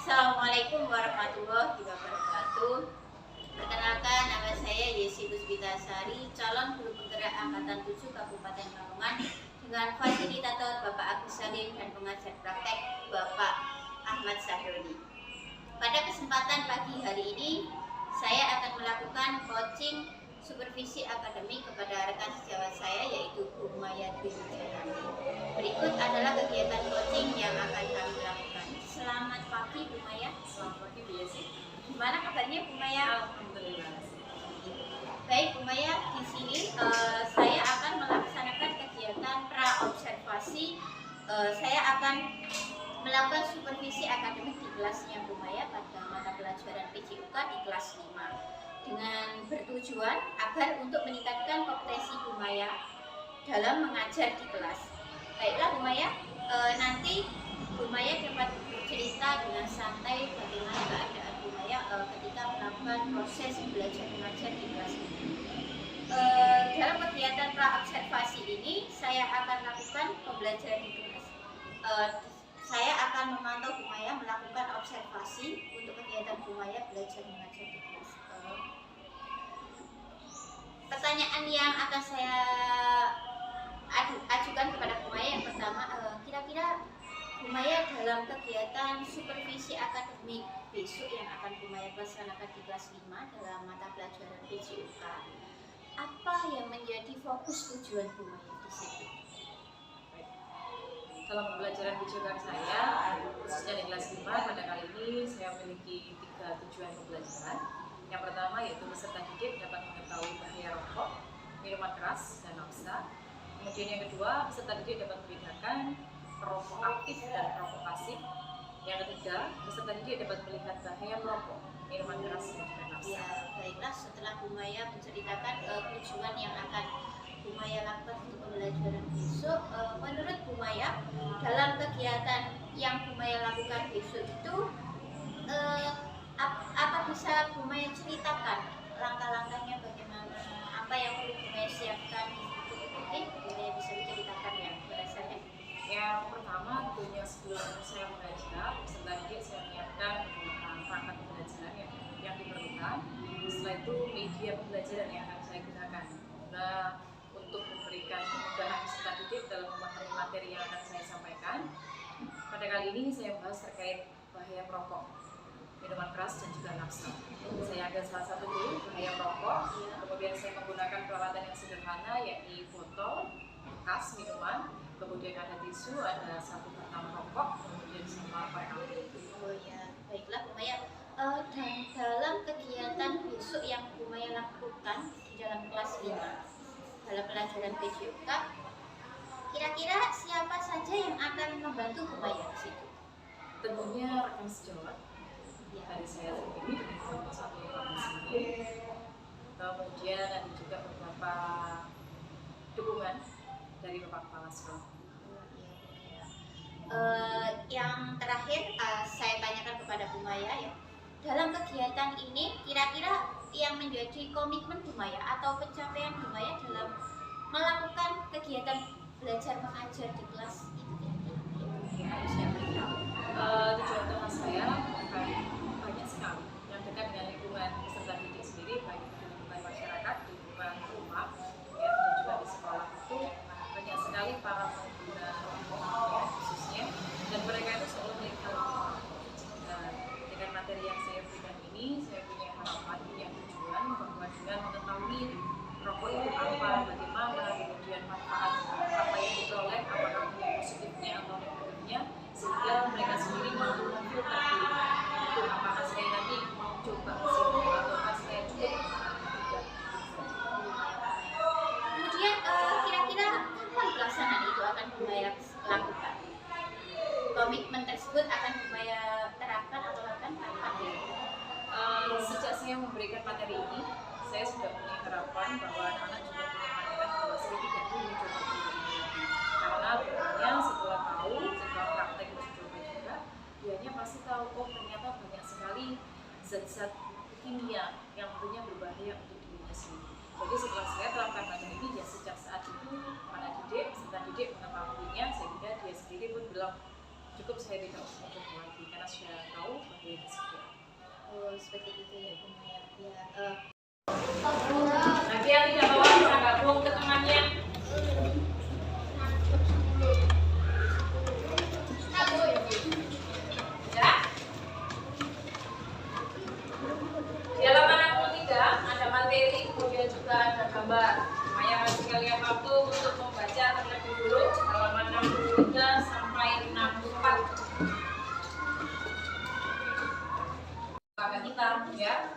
Assalamualaikum warahmatullahi wabarakatuh. Perkenalkan, nama saya Yesi Puspitasari, calon guru penggerak angkatan 7 Kabupaten Lamongan dengan fasilitator Bapak Agus Salim dan pengajar praktek Bapak Ahmad Sahroni. Pada kesempatan pagi hari ini, saya akan melakukan coaching supervisi akademik kepada rekan sejawat saya yaitu Bu Maya Dwi Wijayanti. Berikut adalah kegiatan coaching yang akan kami lakukan. Selamat pagi Bu Maya. Selamat pagi Bu Yesi. Gimana kabarnya Bu Maya? Alhamdulillah. Baik Bu Maya, di sini saya akan melaksanakan kegiatan pra-observasi. Saya akan melakukan supervisi akademik di kelasnya Bu Maya pada mata pelajaran PJUK di kelas 5 dengan bertujuan agar untuk meningkatkan kompetensi Bu Maya dalam mengajar di kelas. Baiklah Bu Maya, nanti Bu Maya dapat bercerita dengan santai bagaimana keadaan Bu Maya ketika melakukan proses belajar mengajar di kelas ini. Dalam kegiatan pra-observasi ini saya akan lakukan pembelajaran di kelas. Saya akan memantau Bu Maya melakukan observasi untuk kegiatan Bu Maya belajar mengajar di kelas. Pertanyaan yang akan saya ajukan kepada Bu Maya yang pertama, kira-kira Bu Maya dalam kegiatan supervisi akademik besok yang akan Bu Maya laksanakan di kelas 5 dalam mata pelajaran PJUK, apa yang menjadi fokus tujuan Bu Maya di situ? Dalam pembelajaran PJUK saya, khususnya di kelas 5, pada kali ini saya memiliki 3 tujuan pembelajaran. Yang pertama yaitu peserta didik dapat mengetahui bahaya rokok, minuman keras, dan nafsa. Kemudian yang kedua, peserta didik dapat membedakan perokok aktif dan perokok pasif. Yang ketiga, peserta didik dapat melihat bahaya merokok, minuman keras, dan juga nafsa. Ya, baiklah, setelah Bu Maya menceritakan tujuan yang akan Bu Maya lakukan untuk pembelajaran besok, menurut Bu Maya dalam kegiatan yang Bu Maya lakukan besok itu apa bisa Bu Maya ceritakan langkah-langkahnya bagaimana, apa yang perlu Bu Maya siapkan itu mungkin Bu Maya bisa menceritakan ya kepada saya. Yang pertama tentunya sebelum saya mengajar, peserta didik saya menyiapkan perangkat pembelajaran yang diperlukan. Setelah itu media pembelajaran yang akan saya gunakan. Nah, untuk memberikan kemudahan peserta didik dalam memahami materi yang akan saya sampaikan. Pada kali ini saya bahas terkait bahaya merokok, minuman keras, dan juga nafsa. Saya ambil salah satu dulu, bahaya merokok. Kemudian saya menggunakan peralatan yang sederhana, yakni botol, bekas minuman, kemudian ada tisu, ada satu batang rokok, kemudian sama korek api. Oh ya, baiklah Bu Maya. Dan dalam kegiatan besok yang Bu Maya lakukan di dalam kelas 5 dalam pelajaran PJUK, kira-kira siapa saja yang akan membantu Bu Maya di situ? Tentunya rekan sejawat dari saya sendiri dengan kelompok 1 di sini. Kemudian ada juga beberapa dukungan dari Bapak Kepala Sekolah. Yang terakhir saya tanyakan kepada Bu Maya ya, dalam kegiatan ini kira-kira yang menjadi komitmen Bu Maya atau pencapaian Bu Maya dalam melakukan kegiatan belajar mengajar di kelas itu yang harus saya beritahu. Tujuan utama saya banyak sekali yang dekat dengan lingkungan peserta didik sendiri, baik di lingkungan masyarakat, di lingkungan rumah, ya, dan juga di sekolah itu banyak sekali para pengguna rokok ya, khususnya, dan mereka itu selalu melihat dengan materi yang saya berikan ini, saya punya harapan, punya tujuan bahwa dengan mengetahui rokok itu apa, bagaimana, kemudian manfaat apa yang diperoleh, apakah punya positifnya atau negatifnya, sehingga mereka sendiri mampu memfilter diri itu apakah saya nanti mau coba ke situ atau saya cukup tidak. Kemudian kira-kira kapan pelaksanaan itu akan Bu Maya lakukan? Komitmen tersebut akan Bu Maya terapkan atau akan kapan ya? Sejak saya memberikan materi ini, saya sudah punya harapan bahwa anak-anak juga punya pandangan bahwa saya tidak perlu mencoba coba ini lagi. Karena tentunya setelah tahu, setelah praktek uji coba juga, dianya pasti tahu, oh ternyata banyak sekali zat-zat kimia yang tentunya berbahaya untuk dirinya sendiri. Jadi setelah saya terapkan materi ini, ya sejak saat itu anak didik, peserta didik mengetahuinya, sehingga dia sendiri pun bilang cukup saya tidak usah coba lagi karena sudah tahu seperti itu ya Bu Maya. Nanti yang tidak bawa bisa gabung ke temannya. Ya. Di halaman 63 ada materi, kemudian juga ada gambar. Maya kasih kalian waktu untuk membaca terlebih dulu halaman 63 sampai 64. Kita ya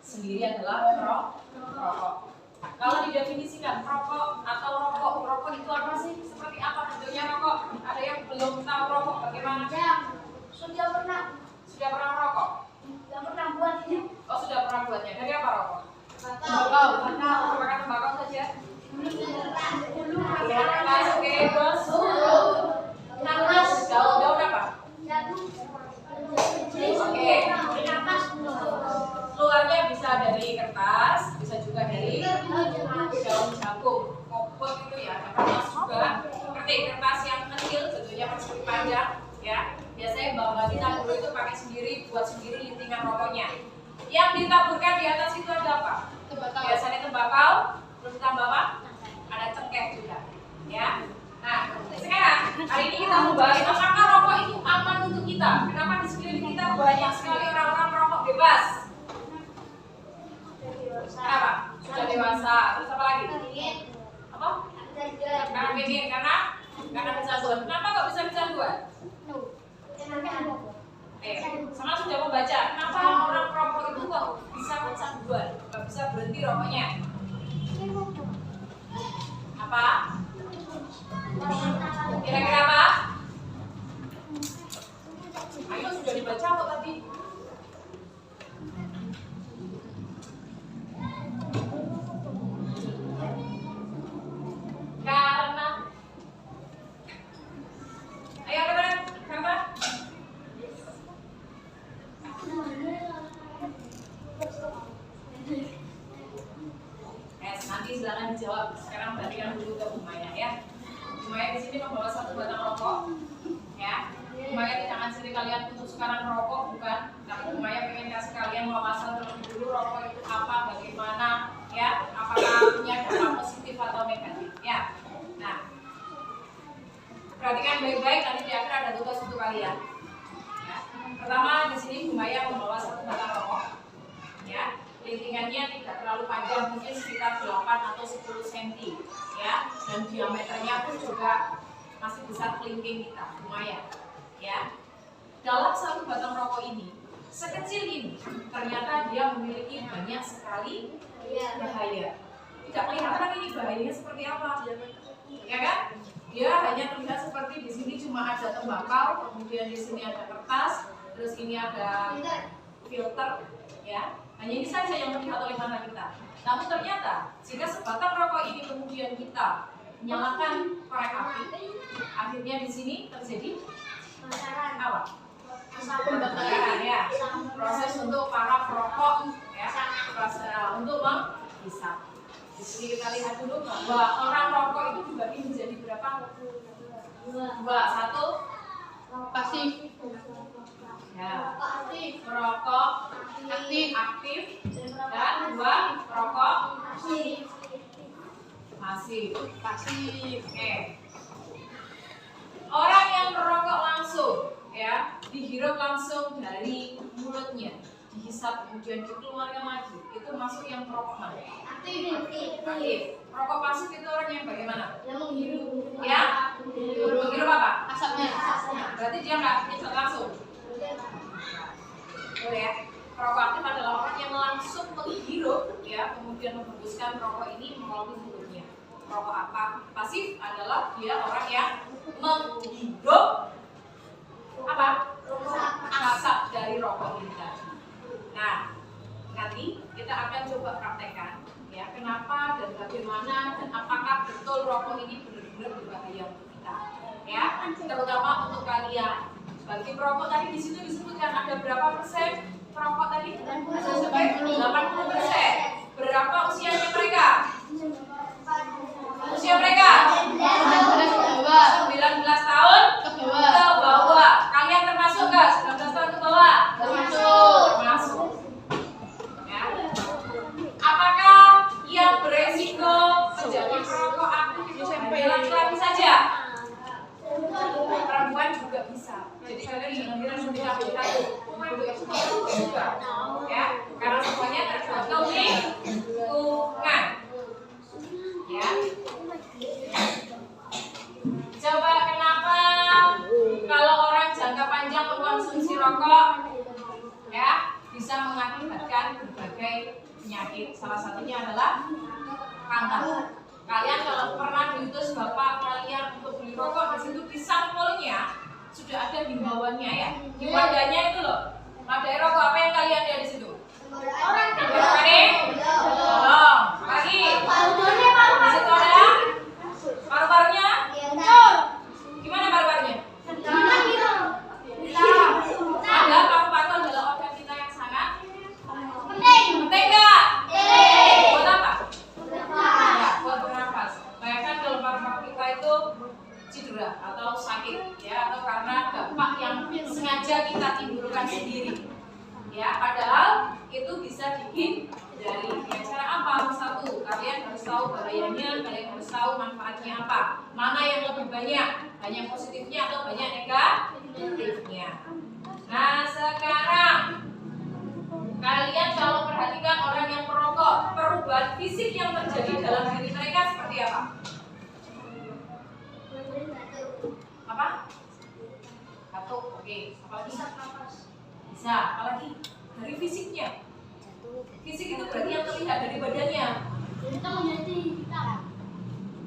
sendiri adalah rokok. Kalau didefinisikan rokok atau rokok itu apa sih? Seperti apa bentuknya rokok? Ada yang belum tahu rokok bagaimana? Sudah pernah merokok? buatnya. Oh, sudah pernah buatnya. Dari apa rokok? Tembakau. Makan tembakau saja. Kertas, oke, terus daun apa? Oke. Luarnya bisa dari kertas, bisa juga dari daun jagung, kopot itu ya. Ada kertas juga, seperti kertas yang kecil, bentuknya persegi panjang, ya. Biasanya bapak kita dulu itu pakai sendiri, buat sendiri lintingan rokoknya. Yang ditaburkan di atas itu ada apa? Biasanya tembakau, terus ditambah apa? Ada cengkeh juga, ya. Nah, sekarang hari ini kita membahas apakah rokok itu aman untuk kita. Kenapa di sekeliling kita banyak sekali orang-orang merokok bebas? Kenapa? Sudah dewasa. Terus apa lagi? Apa? Karena pengen, karena kecanduan. Kenapa kok bisa kecanduan? Sama sudah membaca. Kenapa orang perokok itu kok bisa kecanduan? Gak bisa berhenti rokoknya? Apa? Kira-kira apa? Ayo sudah dibaca kok tadi. Karena ayo kenapa? Nanti silakan dijawab. Sekarang perhatikan dulu ke Bu Maya ya. Bu Maya di sini membawa satu batang rokok, ya. Bu Maya tidak akan sendiri kalian untuk sekarang merokok, bukan. Tapi Bu Maya pengen kasih kalian wawasan terlebih dulu rokok itu apa, bagaimana, ya. Apakah punya dampak positif atau negatif, ya. Nah, perhatikan baik-baik. Nanti di akhir ada tugas untuk kalian. Ya. Pertama di sini Bu Maya membawa satu batang rokok, ya. Lintingannya tidak terlalu panjang, mungkin sekitar 8 atau 10 cm, ya. Dan diameternya pun juga masih besar kelingking kita, lumayan, ya. Dalam satu batang rokok ini, sekecil ini, ternyata dia memiliki banyak sekali bahaya. Tidak kelihatan ini bahayanya seperti apa, ya kan? Dia hanya terlihat seperti di sini cuma ada tembakau, kemudian di sini ada kertas, terus ini ada filter, ya. Hanya ini saja yang terlihat oleh mata kita. Namun ternyata jika sebatang rokok ini kemudian kita nyalakan korek api, akhirnya di sini terjadi apa? Pembakaran, ya. Proses untuk para perokok, ya. Proses untuk menghisap. Di sini kita lihat dulu bahwa orang rokok itu dibagi menjadi berapa? Dua, satu pasif. Ya, merokok aktif dan dua merokok pasif. Oke. Orang yang merokok langsung, ya, dihirup langsung dari mulutnya, dihisap kemudian dikeluarkan lagi, itu masuk yang merokok mana? Aktif. Merokok pasif itu orang yang bagaimana? Yang menghirup. Ya? Menghirup apa? Asapnya. Berarti dia nggak hisap langsung. Boleh ya? Perokok aktif adalah orang yang langsung menghirup, ya, kemudian menghembuskan rokok ini melalui mulutnya. Perokok apa? Pasif adalah dia orang yang menghirup apa? Asap dari rokok ini tadi. Nah, nanti kita akan coba praktekkan, ya, kenapa dan bagaimana dan apakah betul rokok ini benar-benar berbahaya untuk kita, ya, terutama untuk kalian. Bagi perokok tadi di situ disebutkan ada berapa persen perokok tadi? 80%. Berapa usianya mereka? Usia mereka? 19 tahun ke bawah. Kalian termasuk nggak? 19 tahun ke bawah? Termasuk. kita memandui semua juga, ya, karena semuanya tergantung lingkungan, ya. Coba kenapa kalau orang jangka panjang mengkonsumsi rokok, ya, bisa mengakibatkan berbagai penyakit. Salah satunya adalah kanker. Kalian kalau pernah diutus bapak kalian untuk beli rokok, di situ di sampulnya sudah ada himbauannya, ya. Di wadahnya itu loh, wadah rokok apa yang kalian lihat di situ? Orang belum. Lagi. Di situ ada paru-parunya. Gimana paru-parunya? Ada paru-paru adalah organ kita yang sangat penting nggak? Buat apa? Ya, buat bernafas. Bayangkan kalau paru-paru kita itu cedera atau sakit, ya, atau karena dampak yang sengaja kita timbulkan sendiri, ya, padahal itu bisa dihindari. Ya, cara apa? Satu, kalian harus tahu bahayanya, kalian harus tahu manfaatnya apa, mana yang lebih banyak positifnya atau banyak negatifnya. Nah, sekarang kalian kalau perhatikan orang yang merokok, perubahan fisik yang terjadi dalam diri mereka seperti apa? Apa? Batuk, oke. Apalagi? Bisa. Apalagi? Dari fisiknya. Fisik itu berarti yang terlihat dari badannya.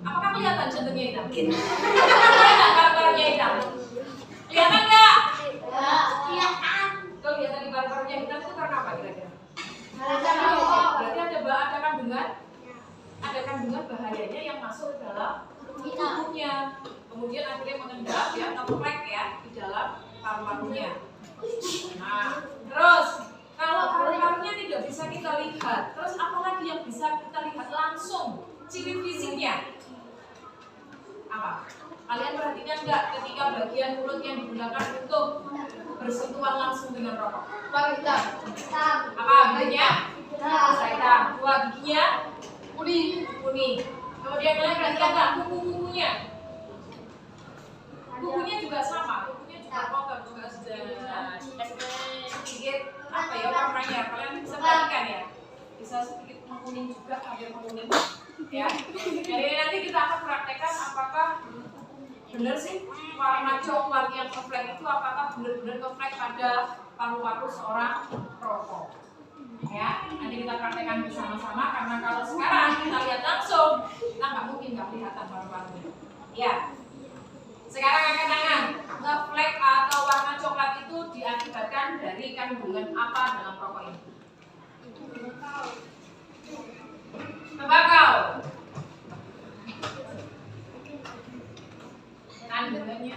Apakah kelihatan jantungnya hitam? Kelihatan paru-parunya hitam? Kelihatan nggak? Kalau kelihatan di paru-parunya hitam itu karena apa kira-kira? Berarti ada kandungan bahayanya yang masuk ke dalam tubuhnya, kemudian akhirnya mengendap, ya, atau flek, ya, di dalam paru-parunya. Nah, terus kalau paru-parunya tidak bisa kita lihat, terus apa lagi yang bisa kita lihat langsung ciri fisiknya? Apa? Kalian perhatikan nggak ketika bagian mulut yang digunakan untuk bersentuhan langsung dengan rokok? Apa bentuknya? Hitam. Dua giginya? Kuning. Kemudian kalian perhatikan nggak kuku-kukunya? Kukunya juga sama. Kukunya juga kotor, juga sedikit apa ya warnanya? Kalian bisa perhatikan, ya? Bisa sedikit menguning juga, hampir menguning. Ya, jadi nanti kita akan praktekkan apakah benar sih warna coklat yang ngeflek itu apakah benar-benar ngeflek pada paru-paru seorang perokok. Ya, nanti kita praktekkan bersama-sama karena kalau sekarang kita lihat langsung kita nggak mungkin nggak kelihatan paru-parunya. Ya, sekarang angkat tangan. Ngeflek atau warna coklat itu diakibatkan dari kandungan apa dalam rokok ini? Tembakau. Kandungannya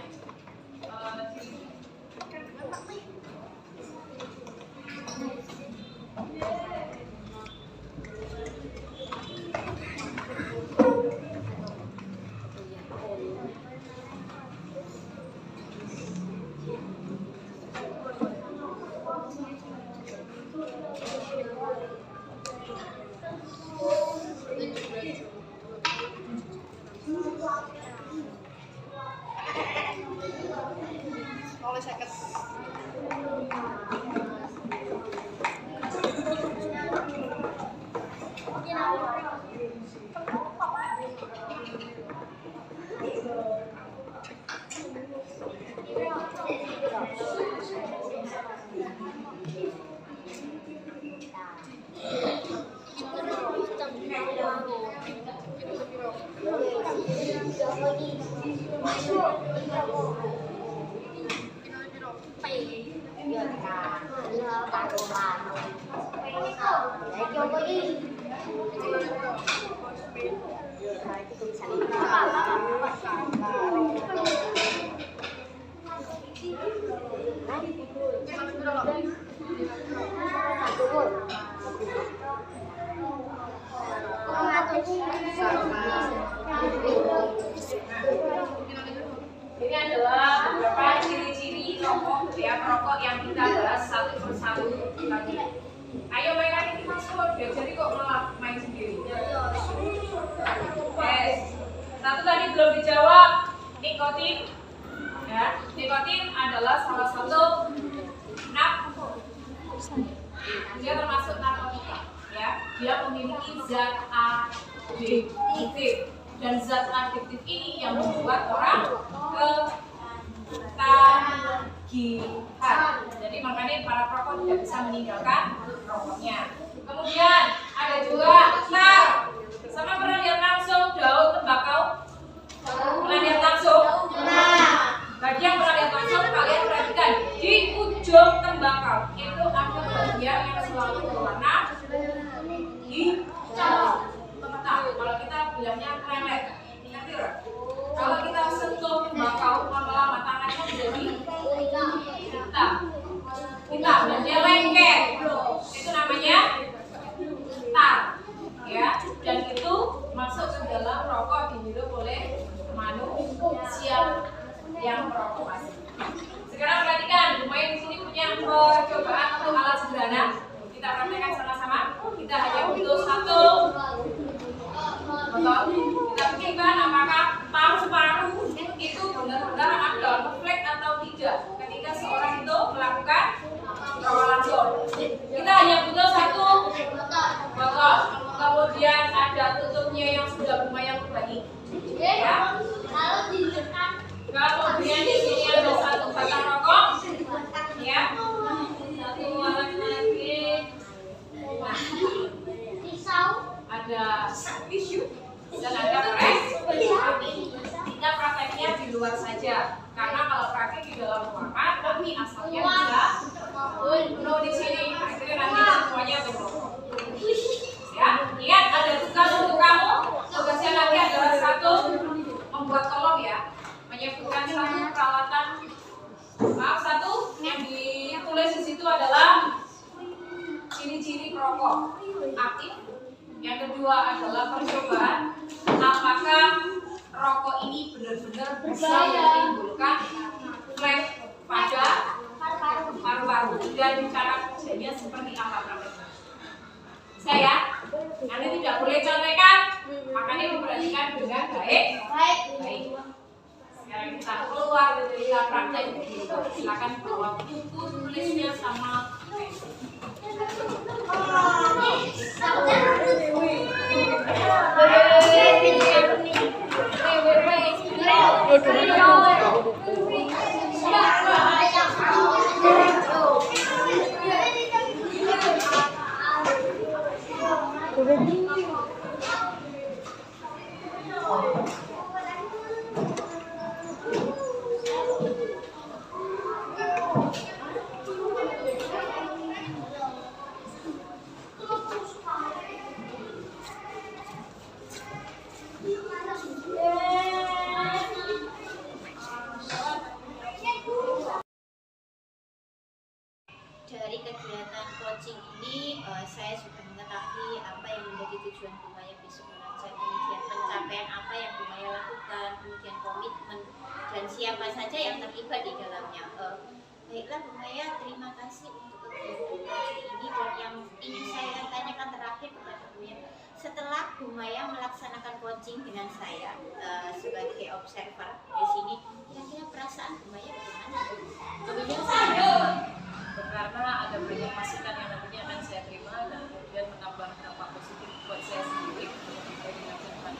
ini adalah beberapa ciri-ciri rokok, ya, perokok yang kita bahas satu persatu tadi. Ayo main lagi Mas Kok, jadi kok malah main sendiri. Satu tadi belum dijawab, nikotin. Ya, nikotin adalah salah satu Dia termasuk narkotika, ya. Dia memiliki zat adiktif, dan zat adiktif ini yang membuat orang ketagihan. Jadi makanya para perokok tidak bisa meninggalkan rokoknya. Kemudian ada juga tar. Sama pernah lihat langsung daun tembakau? Pernah lihat langsung? Bagi yang pernah lihat langsung, kalian perhatikan di ujung tembakau itu ada bagian yang selalu berwarna hijau. Nah, kalau kita bilangnya lelet, ngerti nggak? Kalau kita sentuh tembakau, lama-lama tangannya menjadi hitam dan dia lengket. Itu namanya tar, ya. Dan itu masuk ke dalam rokok dihirup oleh manusia yang merokok asli. Sekarang perhatikan, lumayan di sini punya percobaan untuk alat sederhana. Kita praktekkan sama-sama. Kita hanya butuh satu botol. Kita pikirkan apakah paru-paru itu benar-benar ada refleks atau tidak ketika seorang itu melakukan rokok langsung. Kita hanya butuh satu botol. Kemudian ada tutupnya yang sudah lumayan baik. Ya. Kemudian di sini ada satu batang rokok, ya. Satu lagi. Ada tisu dan ada pres. Kita prakteknya di luar saja, karena kalau praktek di dalam ruangan, tapi asalnya bisa penuh di sini. Akhirnya nanti semuanya berrokok. Ya, ingat ada tugas untuk kamu. Tugasnya nanti adalah satu membuat kolom, ya. Menyebutkan satu peralatan, satu yang ditulis di situ adalah ciri-ciri perokok aktif. Yang kedua adalah percobaan apakah rokok ini benar-benar bisa menimbulkan flek pada paru-paru dan cara kerjanya seperti apa prakteknya. Saya, Anda tidak boleh contekan, makanya diperhatikan dengan baik. Sekarang kita keluar dari praktek. Silakan bawa buku tulisnya sama dari kegiatan coaching ini saya sudah mengetahui apa yang menjadi tujuan Bumaya Besok Mengajar, kemudian pencapaian apa yang Bumaya lakukan, kemudian komitmen dan siapa saja yang terlibat di dalamnya. Baiklah Bumaya, terima kasih untuk kegiatan coaching ini, dan yang ingin saya tanyakan terakhir kepada Bumaya, setelah Bumaya melaksanakan coaching dengan saya sebagai observer di sini, kira-kira perasaan Bumaya bagaimana? Kemudian karena ada banyak masukan yang nantinya akan saya terima dan kemudian menambah dampak positif buat saya sendiri dari masa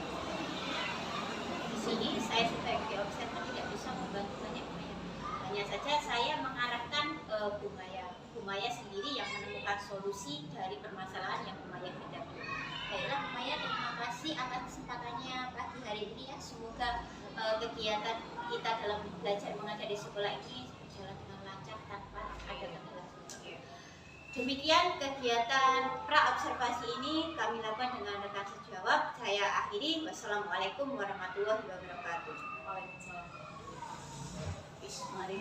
di sini saya sebagai observer tidak bisa membantu banyak Bumaya. Hanya saja saya mengarahkan Bumaya sendiri yang menemukan solusi dari permasalahan yang Bumaya hadapi. Baiklah Bumaya, terima kasih atas kesempatannya pagi hari ini ya. Semoga kegiatan kita dalam belajar mengajar di sekolah ini berjalan dengan lancar tanpa ada kendala. Demikian kegiatan pra-observasi ini kami lakukan dengan rekan sejawat. Saya akhiri. Wassalamualaikum warahmatullahi wabarakatuh. Waalaikumsalam. Mari.